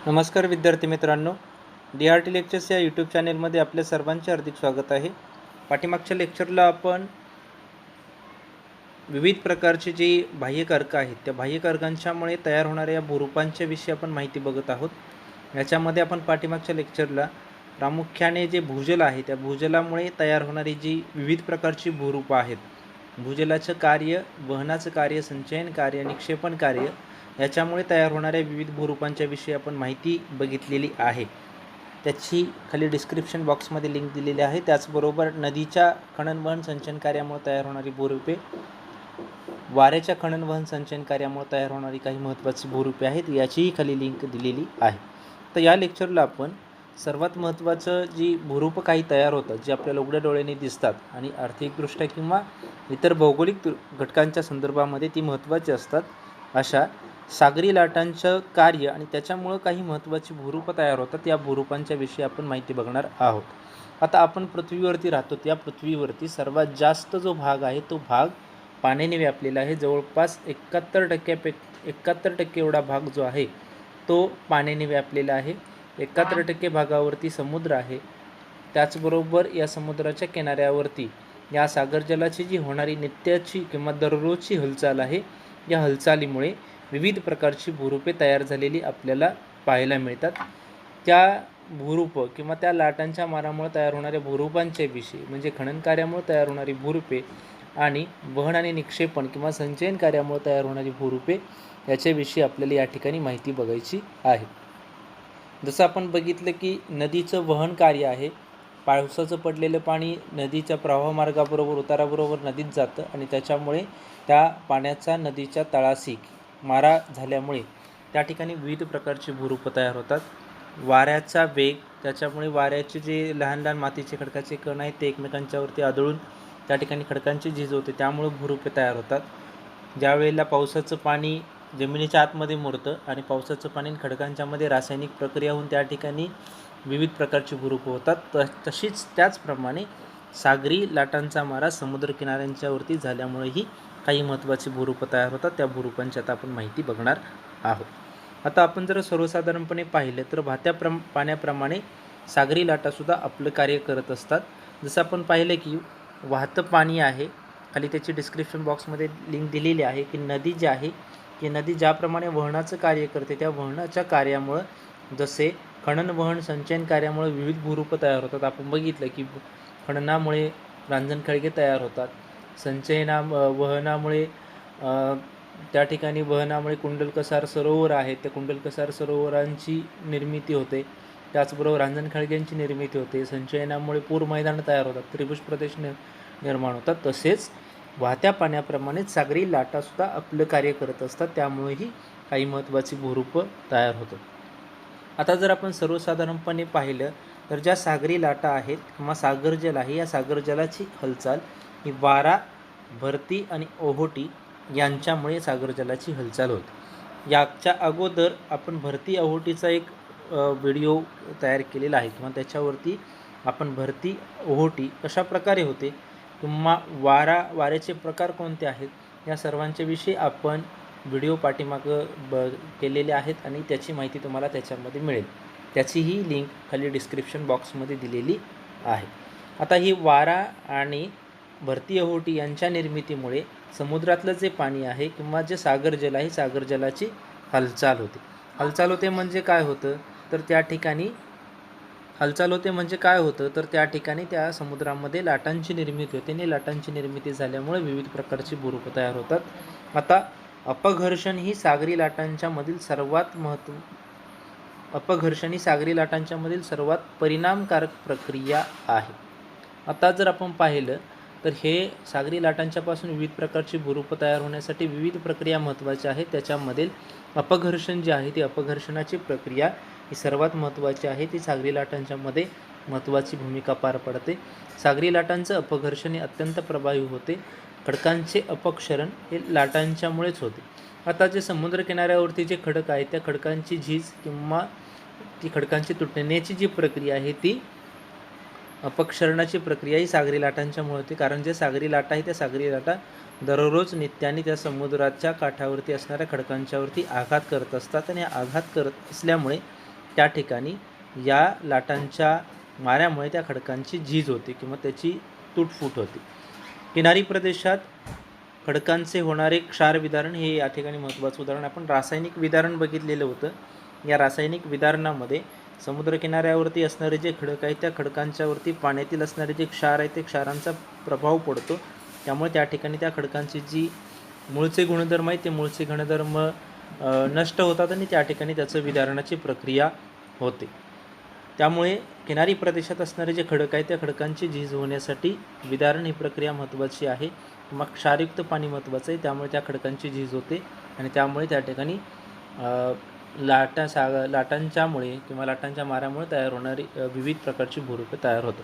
नमस्कार विद्यार्थी मित्रांनो, DRT लेक्चर्स या यूट्यूब चॅनेलमध्ये आपल्या सर्वांचे हार्दिक स्वागत आहे. पाठीमागच्या लेक्चरला आपण विविध प्रकारचे जे बाह्यकारक आहेत त्या बाह्यकारकांच्यामुळे तयार होणाऱ्या भूरूपांच्या विषयी आपण माहिती बघत आहोत. याच्यामध्ये आपण पाठीमागच्या लेक्चरला प्रामुख्याने जे भूजल आहे त्या भूजलामुळे तयार होणारी जी विविध प्रकारची भूरूपं आहेत, भूजलाचं कार्य, वहनाचं कार्य, संचयन कार्य, निक्षेपण कार्य याच्यामुळे तयार होणाऱ्या विविध भूरूपांच्या विषयी आपण माहिती बघितलेली आहे. त्याची खाली डिस्क्रिप्शन बॉक्समध्ये लिंक दिलेली आहे. त्याचबरोबर नदीच्या खनन वहन संचयन कार्यामुळे तयार होणारी भूरूपे, वाऱ्याच्या खनन वहन संचयन कार्यामुळे तयार होणारी काही महत्त्वाची भूरूपे आहेत, याचीही खाली लिंक दिलेली आहे. तर या लेक्चरला आपण सर्वात महत्त्वाचं जी भूरूपं काही तयार होतात, जी आपल्याला उघड्या डोळ्याने दिसतात आणि आर्थिकदृष्ट्या किंवा इतर भौगोलिक घटकांच्या संदर्भामध्ये ती महत्त्वाची असतात, अशा सागरी लाटांचं कार्य आणि त्याच्यामुळं काही महत्त्वाची भूरूपं तयार होतात, या भूरूपांच्या विषयी आपण माहिती बघणार आहोत. आता आपण पृथ्वीवरती राहतो, त्या पृथ्वीवरती सर्वात जास्त जो भाग आहे तो भाग पाण्याने व्यापलेला आहे. जवळपास 71% एवढा भाग जो आहे तो पाण्याने व्यापलेला आहे. 71% भागावरती समुद्र आहे. त्याचबरोबर या समुद्राच्या किनाऱ्यावरती या सागर जलाची जी होणारी नित्याची किंवा दररोजची हालचाल आहे, या हालचालीमुळे विविध प्रकारची भूरूपे तयार झालेली आपल्याला पाहायला मिळतात. त्या भूरूपं किंवा त्या लाटांच्या मारामुळे तयार होणाऱ्या भूरूपांच्या विषयी म्हणजे खनन कार्यामुळे तयार होणारी भूरूपे आणि वहन आणि निक्षेपण किंवा संचयन कार्यामुळे तयार होणारी भूरूपे याच्याविषयी आपल्याला या ठिकाणी माहिती बघायची आहे. जसं आपण बघितलं की नदीचं वहन कार्य आहे. पावसाचं पडलेलं पाणी नदीच्या प्रवाहमार्गाबरोबर उताराबरोबर नदीत जातं आणि त्याच्यामुळे त्या पाण्याचा नदीच्या तळाशी मारा झाल्यामुळे त्या ठिकाणी विविध प्रकारची भूरूपं तयार होतात. वाऱ्याचा वेग, त्याच्यामुळे वाऱ्याचे जे लहान लहान मातीचे खडकाचे कण आहेत ते एकमेकांच्यावरती आदळून त्या ठिकाणी खडकांची झीज होते, त्यामुळे भूरूपे तयार होतात. ज्यावेळेला पावसाचं पाणी जमिनीच्या आतमध्ये मुरतं आणि पावसाचं पाणी खडकांच्यामध्ये रासायनिक प्रक्रिया होऊन त्या ठिकाणी विविध प्रकारची भूरूपं होतात. तशीच त्याचप्रमाणे सागरी लाटांचा मारा समुद्र किनाऱ्यांच्यावरती झाल्यामुळेही काही महत्त्वाची भूरूपं तयार होतात. त्या भूरूपांची आता आपण माहिती बघणार आहोत. आता आपण जर सर्वसाधारणपणे पाहिलं तर वाहत्या पाण्याप्रमाणे सागरी लाटासुद्धा आपलं कार्य करत असतात. जसं आपण पाहिलं की वाहतं पाणी आहे, खाली त्याची डिस्क्रिप्शन बॉक्समध्ये लिंक दिलेली आहे की नदी जी आहे की नदी ज्याप्रमाणे वहनाचं कार्य करते, त्या वहनाच्या कार्यामुळं जसे खनन वहन संचयन कार्यामुळे विविध भूरूपं तयार होतात. आपण बघितलं की खननामुळे रांजण खळगे तयार होतात, वहनामुळे त्या ठिकाणी वहनामुळे कुंडलकसार सरोवर आहेत, त्या कुंडलकसार सरोवरांची निर्मिती होते. त्याचबरोबर रांजण खळग्यांची निर्मिती होते. संचयनामुळे पूर मैदान तयार होतात, त्रिभुज प्रदेश निर्माण होतात. तसेच वाहत्या पाण्याप्रमाणेच सागरी लाटासुद्धा आपलं कार्य करत असतात, त्यामुळेही काही महत्त्वाची भूरूपं तयार होतात. आता जर आपण सर्वसाधारणपणे पाहिलं तर ज्या सागरी लाटा आहेत किंवा सागरजल आहे, या सागरजलाची हालचाल ही वारा, भरती आणि ओहोटी यांच्यामुळे सागरजलाची हालचाल होते. याच्या अगोदर आपण भरती ओहोटीचा एक व्हिडिओ तयार केलेला आहे किंवा त्याच्यावरती आपण भरती ओहोटी कशा प्रकारे होते किंवा वाऱ्याचे प्रकार कोणते आहेत, या सर्वांच्या विषयी आपण व्हिडिओ पाठीमागं केलेले आहेत आणि त्याची माहिती तुम्हाला त्याच्यामध्ये मिळेल. त्याचीही लिंक खाली डिस्क्रिप्शन बॉक्समध्ये दिलेली आहे. आता ही वारा आणि भरती ओहोटी यांच्या निर्मितीमुळे समुद्रातलं जे पाणी आहे किंवा जे सागरजल आहे, सागरजलाची हालचाल होते म्हणजे काय होतं तर त्या ठिकाणी त्या ठिकाणी त्या समुद्रामध्ये लाटांची निर्मिती होते आणि लाटांची निर्मिती झाल्यामुळे विविध प्रकारची भूरूपं तयार होतात. आता अपघर्षण ही सागरी लाटांच्या मधील सर्वात परिणामकारक प्रक्रिया आहे. आता जर आपण पाहिलं तर हे सागरी लाटांच्यापासून विविध प्रकारची भूरूपं तयार होण्यासाठी विविध प्रक्रिया महत्त्वाच्या आहेत. त्याच्यामधील अपघर्षण जे आहे ती अपघर्षणाची प्रक्रिया ही सर्वात महत्त्वाची आहे. ती सागरी लाटांच्यामध्ये महत्त्वाची भूमिका पार पडते. सागरी लाटांचं अपघर्षण हे अत्यंत प्रभावी होते. खडकांचे अपक्षरण हे लाटांच्यामुळेच होते. आता जे समुद्र किनाऱ्यावरती जे खडक आहे त्या खडकांची झीज किंवा ती खडकांची तुटण्याची जी प्रक्रिया आहे ती अपक्षरणाची प्रक्रिया ही सागरी लाटांच्यामुळे होते. कारण जे सागरी लाटा आहे त्या सागरी लाटा दररोज नित्याने त्या समुद्राच्या काठावरती असणाऱ्या खडकांच्यावरती आघात करत असतात आणि आघात करत असल्यामुळे त्या ठिकाणी या लाटांच्या माऱ्यामुळे त्या खडकांची झीज होते किंवा त्याची तुटफूट होते. किनारी प्रदेशात खडकांचे होणारे क्षार विदारण हे या ठिकाणी महत्त्वाचं उदाहरण. आपण रासायनिक विदारण बघितलेलं होतं. या रासायनिक विदारणामध्ये समुद्रकिनाऱ्यावरती असणारे जे खडक आहेत त्या खडकांच्यावरती पाण्यातील असणारे जे क्षार आहेत ते क्षारांचा प्रभाव पडतो. त्यामुळे त्या ठिकाणी त्या खडकांची जी मूळचे गुणधर्म आहेत ते मूळचे गुणधर्म नष्ट होतात आणि त्या ठिकाणी त्याचं विदारणाची प्रक्रिया होते. त्यामुळे किनारी प्रदेशात असणारे जे खडक आहेत त्या खडकांची झीज होण्यासाठी विदारण ही प्रक्रिया महत्त्वाची आहे. मग क्षारयुक्त पाणी महत्त्वाचं आहे, त्यामुळे त्या खडकांची झीज होते आणि त्यामुळे त्या ठिकाणी लाटांच्यामुळे किंवा लाटांच्या माऱ्यामुळे तयार होणारी विविध प्रकारची भूरूपे तयार होतात.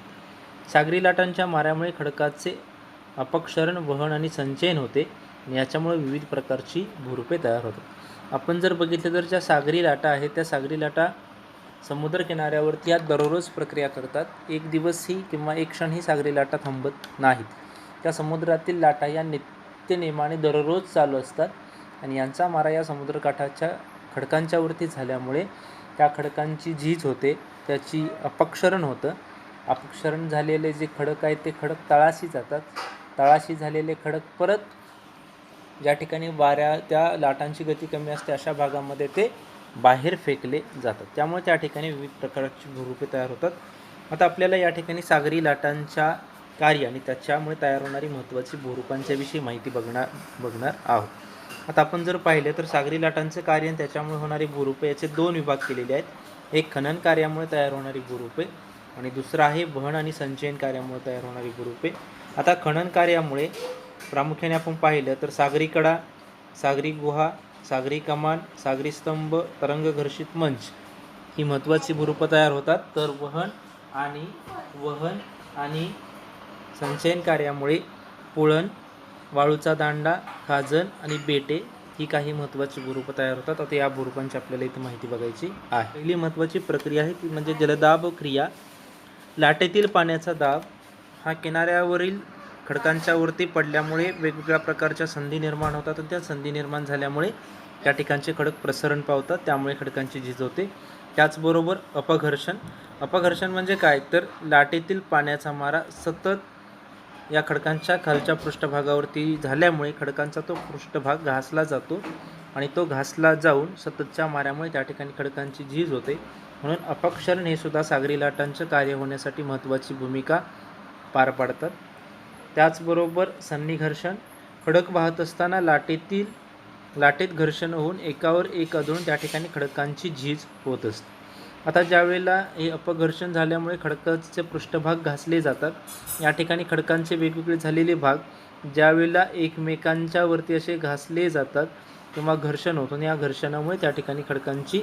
सागरी लाटांच्या माऱ्यामुळे खडकाचे अपक्षरण, वहन आणि संचयन होते. याच्यामुळे विविध प्रकारची भूरूपे तयार होतात. आपण जर बघितलं तर ज्या सागरी लाटा आहेत त्या सागरी लाटा समुद्रकिनाऱ्यावरती या दररोज प्रक्रिया करतात. एक दिवसही किंवा एक क्षणही सागरी लाटा थांबत नाहीत. त्या समुद्रातील लाटा या नित्यनेमाने दररोज चालू असतात आणि यांचा मारा या समुद्रकाठाच्या खडकांच्यावरती झाल्यामुळे त्या खडकांची झीज होते, त्याची अपक्षरण होतं. अपक्षरण झालेले जे खडक आहेत ते खडक तळाशी जातात. तळाशी झालेले खडक परत ज्या ठिकाणी वाऱ्या त्या लाटांची गती कमी असते अशा भागामध्ये ते बाहेर फेकले जातात. त्यामुळे त्या ठिकाणी विविध प्रकारची भूरूपे तयार होतात. आता आपल्याला या ठिकाणी सागरी लाटांच्या कार्य आणि त्याच्यामुळे तयार होणारी महत्त्वाची भूरूपांच्या विषयी माहिती बघणार आहोत. आता आपण जर पाहिलं तर सागरी लाटांचं कार्य आणि त्याच्यामुळे होणारी भूरूपे याचे दोन विभाग केलेले आहेत. एक खनन कार्यामुळे तयार होणारी भूरूपे आणि दुसरं आहे वहन आणि संचयन कार्यामुळे तयार होणारी भूरूपे. आता खनन कार्यामुळे प्रामुख्याने आपण पाहिलं तर सागरी कडा, सागरी गुहा, सागरी कमान, सागरी स्तंभ, तरंग घर्षित मंच ही महत्त्वाची भूरूपं तयार होतात. तर वहन आणि संचयन कार्यामुळे पुळण, वाळूचा दांडा, खाजण आणि बेटे ही काही महत्त्वाची भूरूपं तयार होतात. आता या भूरूपांची आपल्याला इथं माहिती बघायची आहे. पहिली महत्त्वाची प्रक्रिया आहे ती म्हणजे जलदाब क्रिया. लाटेतील पाण्याचा दाब हा किनाऱ्यावरील खडकांच्या वरती पडल्यामुळे वेगवेगळ्या प्रकारच्या संधी निर्माण होतात आणि त्या संधी निर्माण झाल्यामुळे त्या ठिकाणचे खडक प्रसरण पावतात, त्यामुळे खडकांची झीज होते. त्याचबरोबर अपघर्षण म्हणजे काय तर लाटेतील पाण्याचा मारा सतत या खडकांच्या खालच्या पृष्ठभागावरती झाल्यामुळे खडकांचा तो पृष्ठभाग घासला जातो आणि तो घासला जाऊन सततच्या माऱ्यामुळे त्या ठिकाणी खडकांची झीज होते. म्हणून अपक्षरण हे सुद्धा सागरी लाटांचं कार्य होण्यासाठी महत्त्वाची भूमिका पार पाडतात. त्याचबरोबर सन्निघर्षण, खडक वाहत असताना लाटेत घर्षण होऊन एकावर एक आदळून त्या ठिकाणी खडकांची झीज होत असते. आता ज्यावेळेला हे अपघर्षण झाल्यामुळे खडकाचे पृष्ठभाग घासले जातात, या ठिकाणी खडकांचे वेगवेगळे झालेले भाग ज्यावेळेला एकमेकांच्या वरती असे घासले जातात किंवा घर्षण होतं आणि या घर्षणामुळे त्या ठिकाणी खडकांची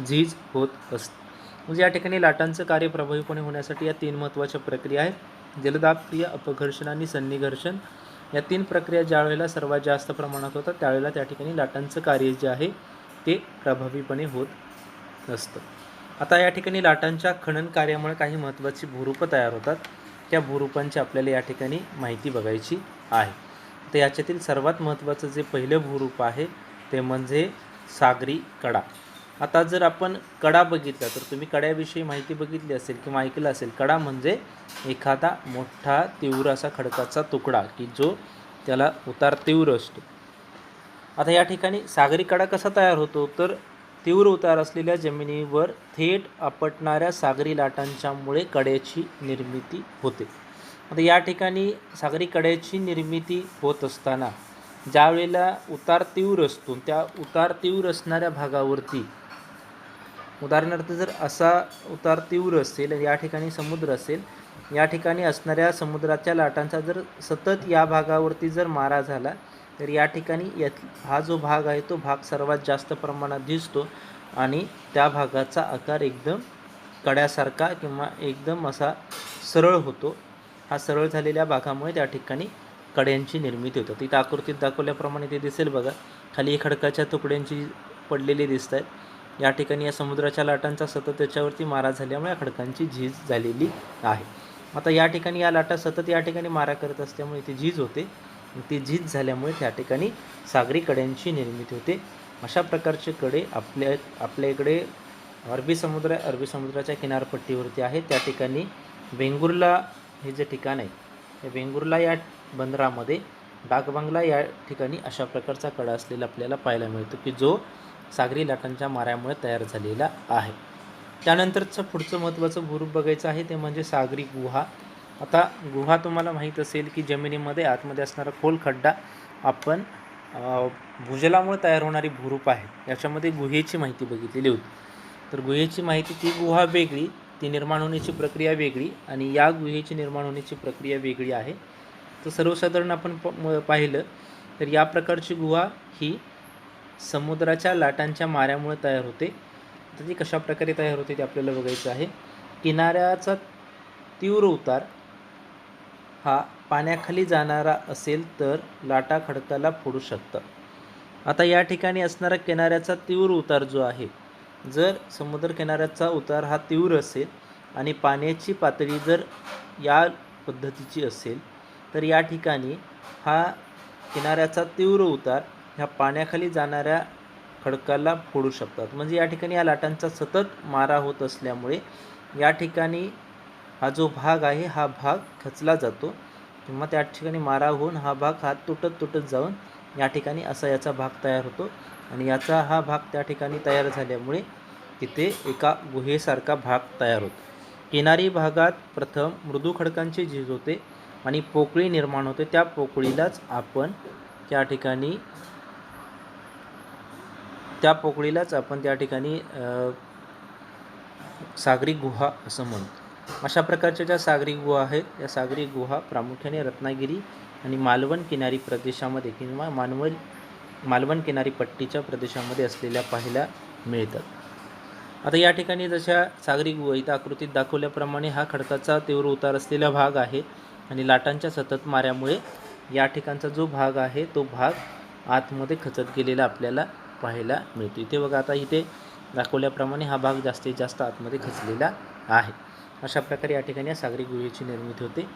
झीज होत असते. म्हणजे या ठिकाणी लाटांचं कार्य प्रभावीपणे होण्यासाठी या तीन महत्त्वाच्या प्रक्रिया आहेत: जलदाब क्रिया, अपघर्षण आणि सन्निघर्षण. या तीन प्रक्रिया ज्या वेळेला सर्वात जास्त प्रमाणात होतात त्यावेळेला त्या ठिकाणी लाटांचं कार्य जे आहे ते प्रभावीपणे होत असतं. आता या ठिकाणी लाटांच्या खनन कार्यामुळे काही महत्त्वाची भूरूपं तयार होतात. त्या भूरूपांची आपल्याला या ठिकाणी माहिती बघायची आहे. तर याच्यातील सर्वात महत्त्वाचं जे पहिलं भूरूप आहे ते म्हणजे सागरी कडा. आता जर आपण कडा बघितला तर तुम्ही कड्याविषयी माहिती बघितली असेल किंवा ऐकलं असेल. कडा म्हणजे एखादा मोठा तीव्र असा खडकाचा तुकडा की जो त्याला उतार तीव्र असतो. आता या ठिकाणी सागरी कडा कसा तयार होतो तर तीव्र उतार असलेल्या जमिनीवर थेट आपटणाऱ्या सागरी लाटांच्यामुळे कड्याची निर्मिती होते. आता या ठिकाणी सागरी कड्याची निर्मिती होत असताना ज्या वेळेला उतार तीव्र असतो त्या उतार तीव्र असणाऱ्या भागावरती, उदाहरणार्थ जर असा उतार तीव्र असेल या ठिकाणी समुद्र असेल, या ठिकाणी असणाऱ्या समुद्राच्या लाटांचा जर सतत या भागावरती जर मारा झाला तर या ठिकाणी हा जो भाग आहे तो भाग सर्वात जास्त प्रमाणात दिसतो आणि त्या भागाचा आकार एकदम कड्यासारखा किंवा एकदम असा सरळ होतो. हा सरळ झालेल्या भागामुळे त्या ठिकाणी कड्यांची निर्मिती होते. तिथं आकृतीत दाखवल्याप्रमाणे ते दिसेल बघा, खाली खडकाच्या तुकड्यांची पडलेली दिसत आहेत. या ठिकाणी या समुद्राच्या लाटांचा सतत त्याच्यावरती मारा झाल्यामुळे या खडकांची झीज झालेली आहे. आता या ठिकाणी या लाटा सतत या ठिकाणी मारा करत असल्यामुळे ती झीज होते. ती झीज झाल्यामुळे त्या ठिकाणी सागरी कड्यांची निर्मिती होते. अशा प्रकारचे कडे आपल्या इकडे अरबी समुद्र आहे, अरबी समुद्राच्या किनारपट्टीवरती आहे. त्या ठिकाणी वेंगुर्ला हे जे ठिकाण आहे, त्या वेंगुर्ला या बंदरामध्ये डाकबंगला या ठिकाणी अशा प्रकारचा कडा असलेला आपल्याला पाहायला मिळतो, की जो सागरी लाटांच्या माऱ्यामुळे तयार झालेला आहे. त्यानंतरचं पुढचं महत्त्वाचं भूरूप बघायचं आहे ते म्हणजे सागरी गुहा. आता गुहा तुम्हाला माहीत असेल की जमिनीमध्ये आतमध्ये असणारा खोल खड्डा आपण भूजलामुळे तयार होणारी भूरूप आहे, याच्यामध्ये गुहेची माहिती बघितलेली होती. तर गुहेची माहिती, ती गुहा वेगळी, ती निर्माण होण्याची प्रक्रिया वेगळी आणि या गुहेची निर्माण होण्याची प्रक्रिया वेगळी आहे. तर सर्वसाधारण आपण पाहिलं तर या प्रकारची गुहा ही समुद्राच्या लाटांच्या माऱ्यामुळे तयार होते. तर ती कशा प्रकारे तयार होते ते आपल्याला बघायचं आहे. किनाऱ्याचा तीव्र उतार हा पाण्याखाली जाणारा असेल तर लाटा खडकाला फोडू शकतात. आता या ठिकाणी असणारा किनाऱ्याचा तीव्र उतार जो आहे, जर समुद्र किनाऱ्याचा उतार हा तीव्र असेल आणि पाण्याची पातळी जर या पद्धतीची असेल तर या ठिकाणी हा किनाऱ्याचा तीव्र उतार ह्या पाण्याखाली जाणाऱ्या खडकाला फोडू शकतात. म्हणजे या ठिकाणी या लाटांचा सतत मारा होत असल्यामुळे या ठिकाणी हा जो भाग आहे हा भाग खचला जातो किंवा त्या ठिकाणी मारा होऊन हा भाग तुटत जाऊन या ठिकाणी असा याचा भाग तयार होतो आणि याचा हा भाग त्या ठिकाणी तयार झाल्यामुळे तिथे एका गुहेसारखा भाग तयार होतो. किनारी भागात प्रथम मृदू खडकांची झीज होते आणि पोकळी निर्माण होते. त्या पोकळीलाच आपण त्या ठिकाणी सागरी गुहा असं म्हणतो. अशा प्रकारच्या ज्या सागरी गुहा आहेत, या सागरी गुहा प्रामुख्याने रत्नागिरी आणि मालवण किनारी प्रदेशामध्ये किंवा मालवण किनारी पट्टीच्या प्रदेशामध्ये असलेल्या पाहायला मिळतात. आता या ठिकाणी जशा सागरी गुहा इथं आकृतीत दाखवल्याप्रमाणे हा खडकाचा तीव्र उतार असलेला भाग आहे आणि लाटांच्या सतत माऱ्यामुळे या ठिकाणचा जो भाग आहे तो भाग आतमध्ये खचत गेलेला आपल्याला पाहायला मिळतो. इथे बघा, आता इथे दाखवल्याप्रमाणे हा भाग जास्तीत जास्त आतमध्ये खचलेला आहे. अशा प्रकारे या ठिकाणी या सागरी गुहेची निर्मिती होते.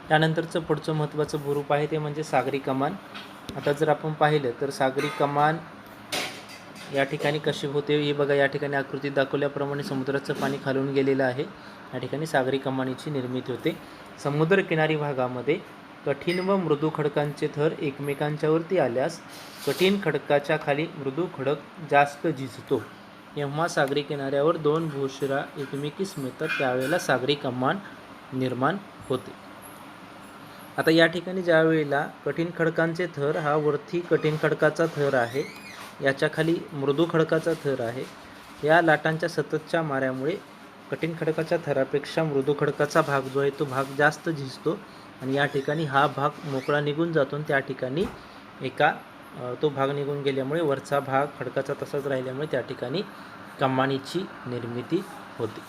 त्यानंतरचं पुढचं महत्त्वाचं भूरूप आहे ते म्हणजे सागरी कमान. आता जर आपण पाहिलं तर सागरी कमान या ठिकाणी कशी होते हे बघा. या ठिकाणी आकृतीत दाखवल्याप्रमाणे समुद्राचं पाणी खालून गेलेलं आहे. या ठिकाणी सागरी कमानीची निर्मिती होते. समुद्रकिनारी भागामध्ये कठीण व मृदू खडकांचे थर एकमेकांच्यावरती आल्यास कठीण खडकाच्या खाली मृदू खडक जास्त झिजतो, तेव्हा सागरी किनाऱ्यावर दोन भूशिरा एकमेकीस मिळतात, त्यावेळेला सागरी कमान निर्माण होते. आता या ठिकाणी ज्या वेळेला कठीण खडकांचे थर हा वरती कठीण खडकाचा थर आहे, याच्या खाली मृदू खडकाचा थर आहे, या लाटांच्या सततच्या माऱ्यामुळे कठीण खडकाच्या थरापेक्षा मृदू खडकाचा भाग जो आहे तो भाग जास्त झिजतो आणि या ठिकाणी हा भाग मोकळा निघून जातो. त्या ठिकाणी तो भाग निघून गेल्यामुळे वरचा भाग खडकाचा तसाच राहिल्यामुळे त्या ठिकाणी कमानीची निर्मिती होते.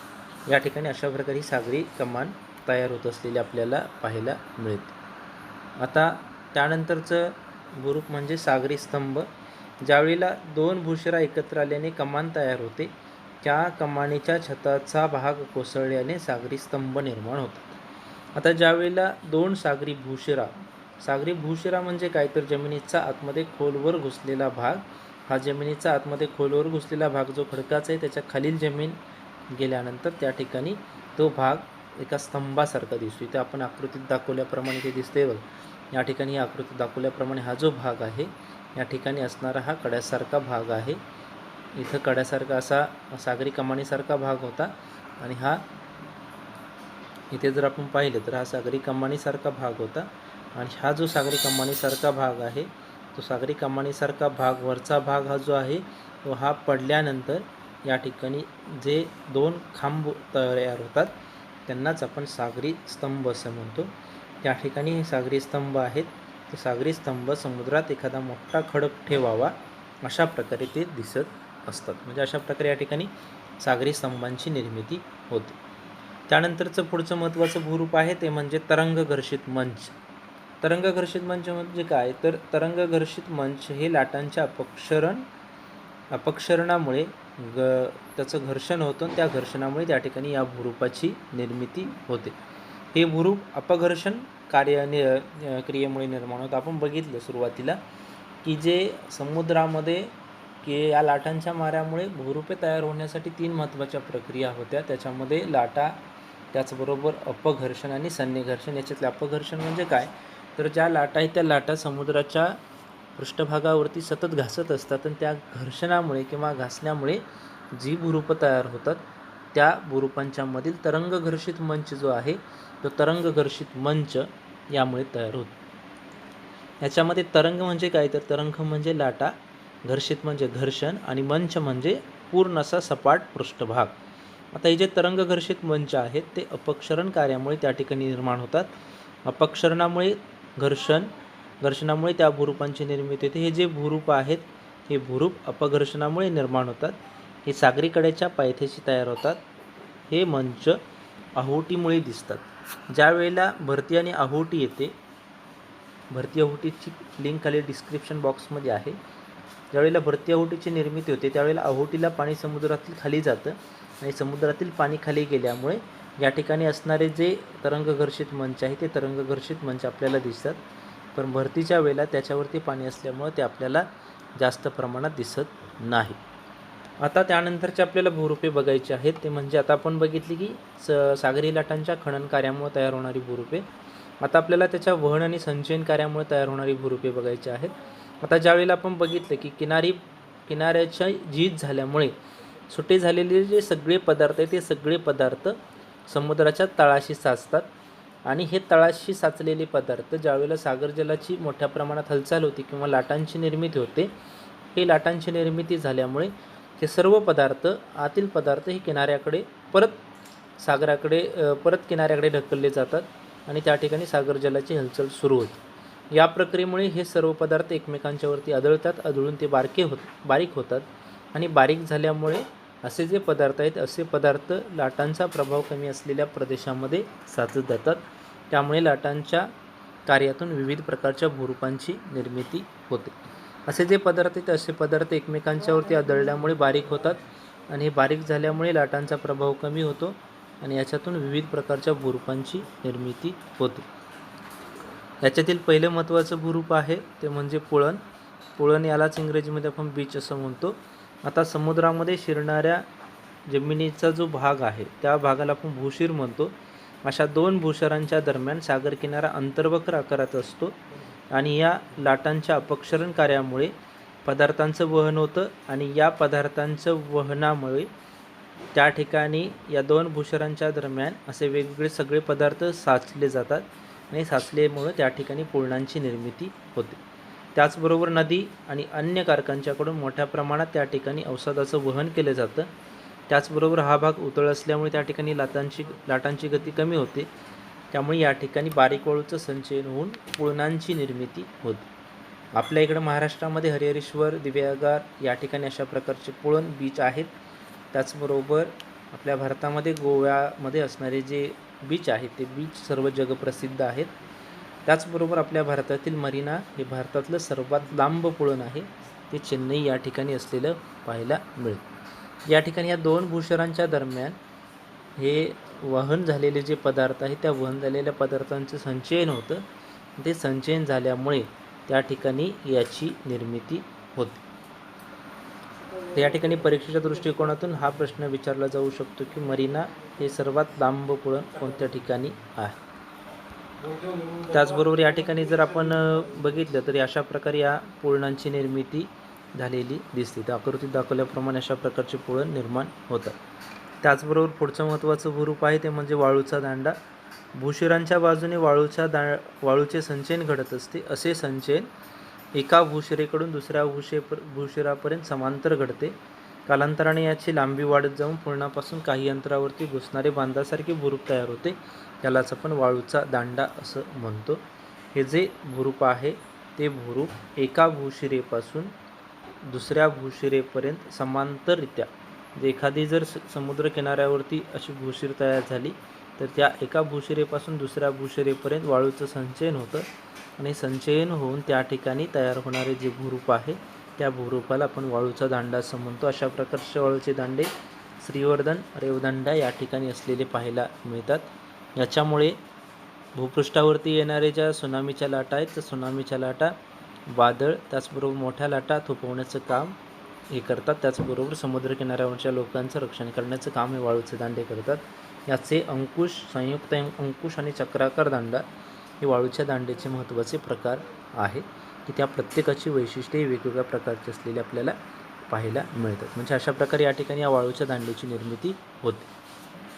या ठिकाणी अशा प्रकारे सागरी कमान तयार होत असलेले आपल्याला पाहायला मिळते. आता त्यानंतरचं भूरूप म्हणजे सागरी स्तंभ. ज्यावेळेला दोन भूशिरा एकत्र आल्याने कमान तयार होते, त्या कमानीच्या छताचा भाग कोसळल्याने सागरी स्तंभ निर्माण होतात. आता ज्यावेळेला दोन सागरी भूशिरा म्हणजे काय, तर जमिनीचा आतमध्ये खोलवर घुसलेला भाग. हा जमिनीचा आतमध्ये खोलवर घुसलेला भाग जो खडकाचा आहे त्याच्या खालील जमीन गेल्यानंतर त्या ठिकाणी तो भाग एका स्तंभासारखा दिसतो. इथे आपण आकृतीत दाखवल्याप्रमाणे ते दिसते बघ. या ठिकाणी आकृतीत दाखवल्याप्रमाणे हा जो भाग आहे या ठिकाणी असणारा हा कड्यासारखा भाग आहे. इथं कड्यासारखा असा सागरी कमानीसारखा भाग होता आणि हा इथे जर आपण पाहिलं तर हा सागरी कमानीसारखा भाग होता आणि हा जो सागरी कमानीसारखा भाग आहे तो सागरी कमानीसारखा भाग वरचा भाग हा जो आहे तो हा पडल्यानंतर या ठिकाणी जे दोन खांब तयार होतात त्यांनाच आपण सागरी स्तंभ असं म्हणतो. त्या ठिकाणी हे सागरी स्तंभ आहेत. ते सागरी स्तंभ समुद्रात एखादा मोठा खडक ठेवावा अशा प्रकारे ते दिसत असतात. म्हणजे अशा प्रकारे या ठिकाणी सागरी स्तंभांची निर्मिती होते. त्यानंतरचं पुढचं महत्त्वाचं भूरूप आहे ते म्हणजे तरंगघर्षित मंच. तरंगघर्षित मंच म्हणजे काय, तर तरंगघर्षित मंच हे लाटांच्या अपक्षरणामुळे त्याचं घर्षण होतं आणि त्या घर्षणामुळे त्या ठिकाणी या भूरूपाची निर्मिती होते. हे भूरूप अपघर्षण क्रियेमुळे निर्माण होतं. आपण बघितलं सुरुवातीला की जे समुद्रामध्ये की या लाटांच्या माऱ्यामुळे भूरूपे तयार होण्यासाठी 3 महत्त्वाच्या प्रक्रिया होत्या. त्याच्यामध्ये लाटा, त्याचबरोबर अपघर्षण आणि सन्निघर्षण. याच्यातले अपघर्षण म्हणजे काय, तर ज्या लाटा आहेत त्या लाटा समुद्राच्या पृष्ठभागावरती सतत घासत असतात आणि त्या घर्षणामुळे किंवा घासण्यामुळे जी भूरूपं तयार होतात त्या भूरूपांच्या मधील तरंगघर्षित मंच जो आहे तो तरंगघर्षित मंच यामुळे तयार होतो. याच्यामध्ये तरंग म्हणजे काय, तर तरंग म्हणजे लाटा, घर्षित म्हणजे घर्षण आणि मंच म्हणजे पूर्ण असा सपाट पृष्ठभाग. आता हे जे तरंगघर्षित मंच आहेत ते अपक्षरण कार्यामुळे त्या ठिकाणी निर्माण होतात. अपक्षरणामुळे घर्षणामुळे त्या भूरूपांची निर्मिती होते. हे जे भूरूप आहेत हे भूरूप अपघर्षणामुळे निर्माण होतात. हे सागरी कड्याच्या पायथ्याशी तयार होतात. हे मंच आहोटीमुळे दिसतात. ज्या वेळेला भरती आणि आहोटी येते, भरती आहोटीची लिंक खाली डिस्क्रिप्शन बॉक्समध्ये आहे. ज्यावेळेला भरती आहोटीची निर्मिती होते त्यावेळेला आहोटीला पाणी समुद्रातील खाली जातं आणि समुद्रातील पाणी खाली गेल्यामुळे या ठिकाणी असणारे जे तरंगघर्षित मंच आहे ते तरंगघर्षित मंच आपल्याला दिसतात. पण भरतीच्या वेळेला त्याच्यावरती पाणी असल्यामुळे ते आपल्याला जास्त प्रमाणात दिसत नाही. आता त्यानंतरचे आपल्याला भूरूपे बघायची आहेत ते म्हणजे आता आपण बघितली की सागरी लाटांच्या खनन कार्यामुळे तयार होणारी भूरूपे. आता आपल्याला त्याच्या वहन आणि संचयन कार्यामुळे तयार होणारी भूरूपे बघायची आहेत. आता ज्यावेळेला आपण बघितलं की किनाऱ्याच्या झीज झाल्यामुळे सुटे झालेले जे सगळे पदार्थ आहेत ते सगळे पदार्थ समुद्राच्या तळाशी साचतात आणि हे तळाशी साचलेले पदार्थ ज्यावेळेला सागर जलाची मोठ्या प्रमाणात हालचाल होते किंवा लाटांची निर्मिती होते, हे लाटांची निर्मिती झाल्यामुळे हे सर्व पदार्थ, आतील पदार्थ हे किनाऱ्याकडे परत किनाऱ्याकडे ढकलले जातात आणि त्या ठिकाणी सागर जलाची हालचाल सुरू होते. या प्रक्रियेमुळे हे सर्व पदार्थ एकमेकांच्यावरती आदळून ते बारीक होतात आणि बारीक झाल्यामुळे असे जे पदार्थ आहेत असे पदार्थ लाटांचा प्रभाव कमी असलेल्या प्रदेशामध्ये साचत जातात. त्यामुळे लाटांच्या कार्यातून विविध प्रकारच्या भूरूपांची निर्मिती होते. असे जे पदार्थ आहेत असे पदार्थ एकमेकांच्यावरती आदळल्यामुळे बारीक होतात आणि हे बारीक झाल्यामुळे लाटांचा प्रभाव कमी होतो आणि याच्यातून विविध प्रकारच्या भूरूपांची निर्मिती होते. याच्यातील पहिलं महत्त्वाचं भूरूप आहे ते म्हणजे पुळण. पुळण यालाच इंग्रजीमध्ये आपण बीच असं म्हणतो. आता समुद्रामध्ये शिरणाऱ्या जमिनीचा जो भाग आहे त्या भागाला आपण भूशीर म्हणतो. अशा दोन भूशिरांच्या दरम्यान सागर किनारा अंतर्वक्र आकारात असतो आणि या लाटांच्या अपक्षरण कार्यामुळे पदार्थांचं वहन होतं आणि या पदार्थांचं वहनामुळे त्या ठिकाणी या दोन भूशिरांच्या दरम्यान असे वेगवेगळे सगळे पदार्थ साचले जातात आणि साचल्यामुळे त्या ठिकाणी पुळणांची निर्मिती होते. त्याचबरोबर नदी आणि अन्य कारखान्यांच्याकडून मोठ्या प्रमाणात त्या ठिकाणी औषधाचं वहन केलं जातं. त्याचबरोबर हा भाग उथळ असल्यामुळे त्या ठिकाणी लाटांची गती कमी होते. त्यामुळे या ठिकाणी बारीक वाळूचं संचयन होऊन पुळणांची निर्मिती होते. आपल्या इकडं महाराष्ट्रामध्ये हरिहरेश्वर, दिवेआगार या ठिकाणी अशा प्रकारचे पुळण बीच आहेत. त्याचबरोबर आपल्या भारतामध्ये गोव्यामध्ये असणारे जे बीच आहेत ते बीच सर्व जगप्रसिद्ध आहेत. त्याचबरोबर आपल्या भारतातील मरीना हे भारतातलं सर्वात लांब पुळण आहे, ते चेन्नई या ठिकाणी असलेलं पाहायला मिळेल. या ठिकाणी या दोन भूशिरांच्या दरम्यान हे वहन झालेले जे पदार्थ आहेत त्या वहन झालेल्या पदार्थांचं संचयन होतं. ते संचयन झाल्यामुळे त्या ठिकाणी याची निर्मिती होते. तर या ठिकाणी परीक्षेच्या दृष्टिकोनातून हा प्रश्न विचारला जाऊ शकतो की मरीना हे सर्वात लांब पुळण कोणत्या ठिकाणी आहे. त्याचबरोबर या ठिकाणी जर आपण बघितलं तर अशा प्रकारे या पुळणांची निर्मिती झालेली दिसते. त्या आकृतीत दाखवल्याप्रमाणे अशा प्रकारचे पुळण निर्माण होतात. त्याचबरोबर पुढचं महत्त्वाचं भूरूप आहे ते म्हणजे वाळूचा दांडा. भूशिरांच्या बाजूने वाळूचे संचयन घडत असते. असे संचयन एका भूशिरेकडून दुसऱ्या भूशिरापर्यंत समांतर घडते. कालांतराने याची लांबी वाढत जाऊन पुळणापासून काही अंतरावरती घुसणारे बांधासारखे भूरूप तयार होते. त्यालाच आपण वाळूचा दांडा असं म्हणतो. हे जे भूरूप आहे ते भूरूप एका भूशिरेपासून दुसऱ्या भूशिरेपर्यंत समांतररित्या, एखादी जर समुद्र किनाऱ्यावरती अशी भूशिर तयार झाली तर त्या एका भूशिरेपासून दुसऱ्या भूशिरेपर्यंत वाळूचं संचयन होतं आणि संचयन होऊन त्या ठिकाणी तयार होणारे जे भूरूप आहे त्या भूरूपाला आपण वाळूचा दांडा असं म्हणतो. अशा प्रकारचे वाळूचे दांडे श्रीवर्धन, रेवदंडा या ठिकाणी असलेले पाहायला मिळतात. याच्यामुळे भूपृष्ठावरती येणारे ज्या सुनामीच्या लाटा आहेत त्या सुनामीच्या लाटा, वादळ, त्याचबरोबर मोठ्या लाटा थोपवण्याचं काम हे करतात. त्याचबरोबर समुद्रकिनाऱ्यावरच्या लोकांचं रक्षण करण्याचं काम हे वाळूचे दांडे करतात. याचे अंकुश, संयुक्त अंकुश आणि चक्राकार दांडा हे वाळूच्या दांडेचे महत्त्वाचे प्रकार आहे की त्या प्रत्येकाची वैशिष्ट्ये वेगवेगळ्या प्रकारची असलेली आपल्याला पाहायला मिळतात. म्हणजे अशा प्रकारे या ठिकाणी या वाळूच्या दांडेची निर्मिती होते.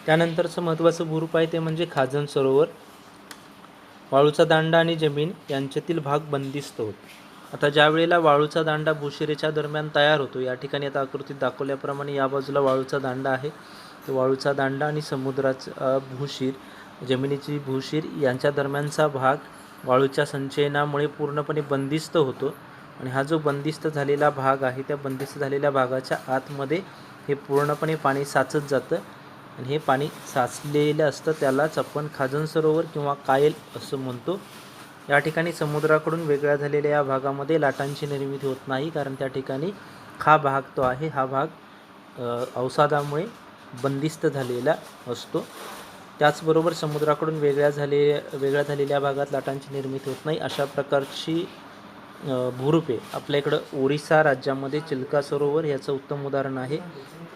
त्यानंतरचं महत्त्वाचं भूरूप आहे ते म्हणजे खाजन सरोवर. वाळूचा दांडा आणि जमीन यांच्यातील भाग बंदिस्त होतो. आता ज्या वेळेला वाळूचा दांडा भूशिरेच्या दरम्यान तयार होतो, या ठिकाणी आता आकृतीत दाखवल्याप्रमाणे या बाजूला वाळूचा दांडा आहे. तो वाळूचा दांडा आणि समुद्राचा भूशीर, जमिनीची भूशीर यांच्या दरम्यानचा भाग वाळूच्या संचयनामुळे पूर्णपणे बंदिस्त होतो. आणि हा जो बंदिस्त झालेला भाग आहे, त्या बंदिस्त झालेल्या भागाच्या आतमध्ये हे पूर्णपणे पाणी साचत जातं आणि हे पाणी साचलेलं असतं. त्यालाच आपण खाजन सरोवर किंवा कायल असं म्हणतो. या ठिकाणी समुद्राकडून वेगळ्या झालेल्या या भागामध्ये लाटांची निर्मिती होत नाही, कारण त्या ठिकाणी हा भाग तो आहे, हा भाग अवसादामुळे बंदिस्त झालेला असतो. त्याचबरोबर समुद्राकडून वेगळ्या झालेल्या भागात लाटांची निर्मिती होत नाही. अशा प्रकारची भूरूपे आपल्या ओरिसा राज्यामध्ये चिल्का सरोवर याचं उत्तम उदाहरण आहे.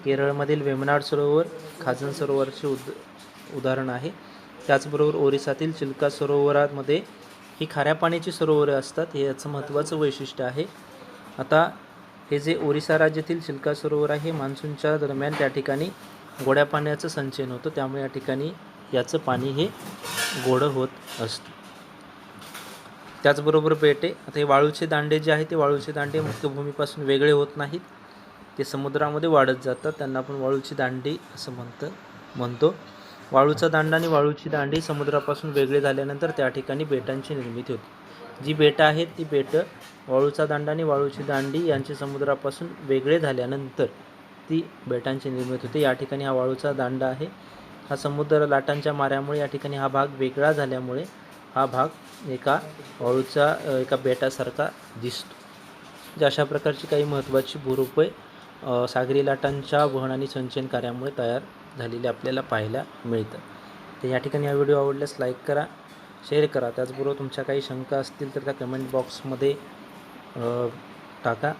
केरळमधील वेमनाड सरोवर खाजन सरोवरचे उदाहरण आहे. त्याचबरोबर ओरिसातील चिल्का सरोवरामध्ये ही खाऱ्या पाण्याची सरोवरे असतात, हे याचं महत्त्वाचं वैशिष्ट्य आहे. आता हे जे ओरिसा राज्यातील चिल्का सरोवर आहे, मान्सूनच्या दरम्यान त्या ठिकाणी गोड्या पाण्याचं संचयन होतं, त्यामुळे या ठिकाणी याचं पाणी हे गोडं होत असतं. त्याचबरोबर बेटे. आता हे वाळूचे दांडे जे आहे ते वाळूचे दांडे मुख्य भूमीपासून वेगळे होत नाहीत, ते समुद्रामध्ये वाढत जातात, त्यांना आपण वाळूची दांडी असं म्हणतो. वाळूचा दांडा आणि वाळूची दांडी समुद्रापासून वेगळे झाल्यानंतर त्या ठिकाणी बेटांची निर्मिती होते. जी बेटं आहेत ती बेटं वाळूचा दांडा आणि वाळूची दांडी यांचे समुद्रापासून वेगळे झाल्यानंतर ती बेटांची निर्मिती होते. या ठिकाणी हा वाळूचा दांडा आहे, हा समुद्र लाटांच्या माऱ्यामुळे या ठिकाणी हा भाग वेगळा झाल्यामुळे हा भाग एका बेटासारखा दिसतो. म्हणजे अशा प्रकारची काही महत्त्वाची भूरूपे सागरी लाटांच्या वहन आणि संचयन कार्यामुळे तयार झालेले आपल्याला पाहायला मिळतं. तर या ठिकाणी हा व्हिडिओ आवडल्यास लाईक करा, शेअर करा. त्याचबरोबर तुमच्या काही शंका असतील तर त्या कमेंट बॉक्समध्ये टाका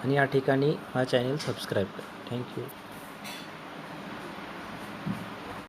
आणि या ठिकाणी हा चॅनल सबस्क्राईब करा. थँक्यू.